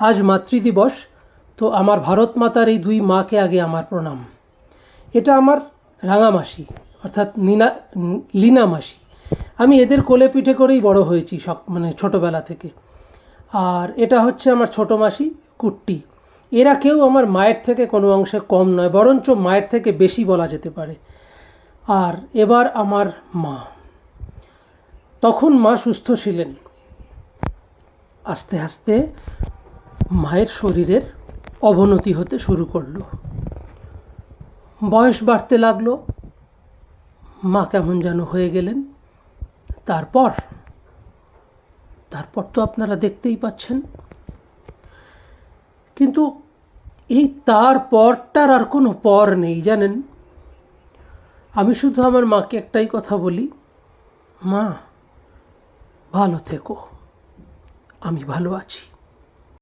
আজ মাতৃদিবস, তো আমার ভারত মাতার এই দুই মাকে আগে আমার প্রণাম। এটা আমার রাঙা মাসি, অর্থাৎ লীনা মাসি। আমি এদের কোলে পিঠে করেই বড় হয়েছি ছোটোবেলা থেকে। আর এটা হচ্ছে আমার ছোটো মাসি কুট্টি। এরা কেউ আমার মায়ের থেকে কোনো অংশে কম নয়, বরঞ্চ মায়ের থেকে বেশি বলা যেতে পারে। আর এবার আমার মা, তখন মা সুস্থ ছিলেন। আস্তে আস্তে মায়ের শরীরের অবনতি হতে শুরু করলো, বয়স বাড়তে লাগলো, মা কেমন যেন হয়ে গেলেন। তারপর তো আপনারা দেখতেই পাচ্ছেন। কিন্তু এই তারপরটার আর কোনো পর নেই, জানেন। আমি শুধু আমার মাকে একটাই কথা বলি, মা ভালো থেকো, আমি ভালো আছি।